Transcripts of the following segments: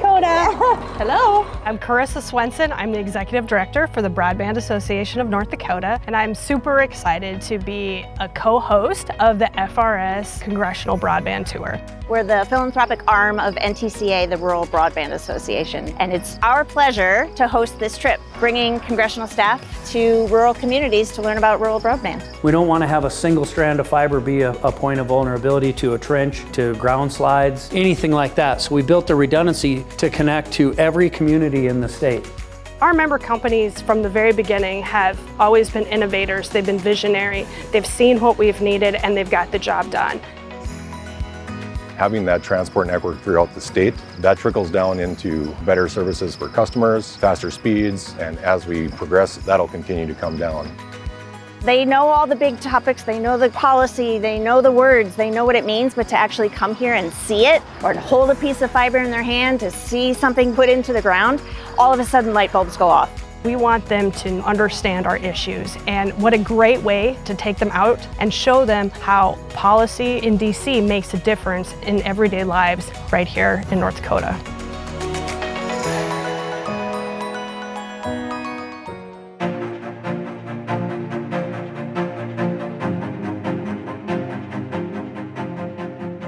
Dakota. Hello, I'm Carissa Swenson. I'm the Executive Director for the Broadband Association of North Dakota, and I'm super excited to be a co-host of the FRS Congressional Broadband Tour. We're the philanthropic arm of NTCA, the Rural Broadband Association, and it's our pleasure to host this trip, bringing congressional staff to rural communities to learn about rural broadband. We don't want to have a single strand of fiber be a point of vulnerability to a trench, to ground slides, anything like that. So we built the redundancy to connect to every community in the state. Our member companies from the very beginning have always been innovators. They've been visionary. They've seen what we've needed and they've got the job done. Having that transport network throughout the state, that trickles down into better services for customers, faster speeds, and as we progress, that'll continue to come down. They know all the big topics, they know the policy, they know the words, they know what it means, but to actually come here and see it, or to hold a piece of fiber in their hand, to see something put into the ground, all of a sudden light bulbs go off. We want them to understand our issues, and what a great way to take them out and show them how policy in DC makes a difference in everyday lives right here in North Dakota.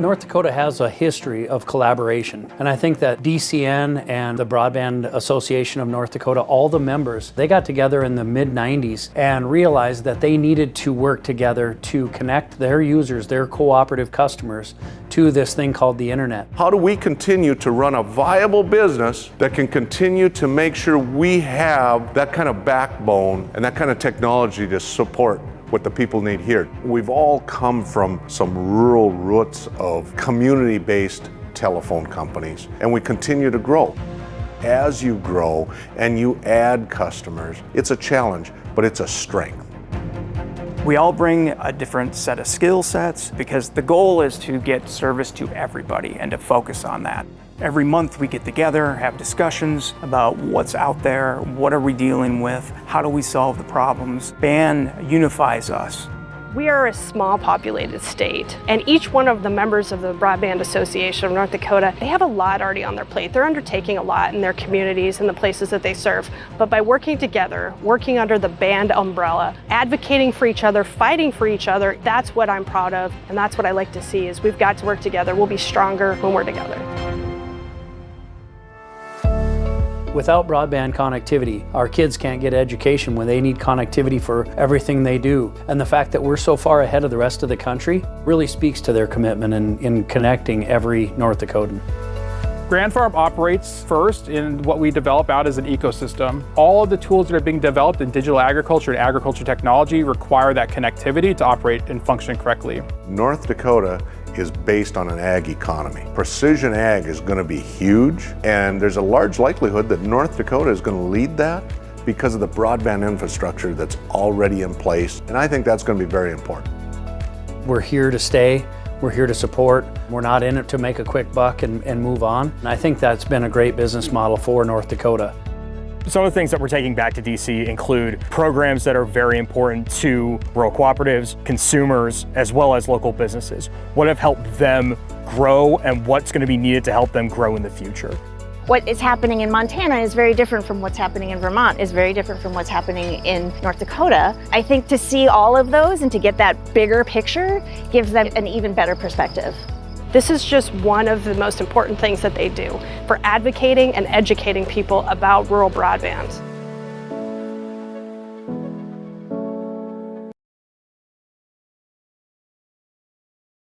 North Dakota has a history of collaboration, and I think that DCN and the Broadband Association of North Dakota, all the members, they got together in the mid-90s and realized that they needed to work together to connect their users, their cooperative customers, to this thing called the internet. How do we continue to run a viable business that can continue to make sure we have that kind of backbone and that kind of technology to support what the people need here? We've all come from some rural roots of community-based telephone companies, and we continue to grow. As you grow and you add customers, it's a challenge, but it's a strength. We all bring a different set of skill sets because the goal is to get service to everybody and to focus on that. Every month we get together, have discussions about what's out there, what are we dealing with, how do we solve the problems. BAN unifies us. We are a small populated state, and each one of the members of the Broadband Association of North Dakota, they have a lot already on their plate. They're undertaking a lot in their communities and the places that they serve. But by working together, working under the BAN umbrella, advocating for each other, fighting for each other, that's what I'm proud of, and that's what I like to see is we've got to work together. We'll be stronger when we're together. Without broadband connectivity, our kids can't get education when they need connectivity for everything they do. And the fact that we're so far ahead of the rest of the country really speaks to their commitment in connecting every North Dakotan. Grand Farm operates first in what we develop out as an ecosystem. All of the tools that are being developed in digital agriculture and agriculture technology require that connectivity to operate and function correctly. North Dakota is based on an ag economy. Precision ag is going to be huge, and there's a large likelihood that North Dakota is going to lead that because of the broadband infrastructure that's already in place, and I think that's going to be very important. We're here to stay. We're here to support. We're not in it to make a quick buck and move on. And I think that's been a great business model for North Dakota. Some of the things that we're taking back to DC include programs that are very important to rural cooperatives, consumers, as well as local businesses. What have helped them grow and what's going to be needed to help them grow in the future. What is happening in Montana is very different from what's happening in Vermont, is very different from what's happening in North Dakota. I think to see all of those and to get that bigger picture gives them an even better perspective. This is just one of the most important things that they do for advocating and educating people about rural broadband.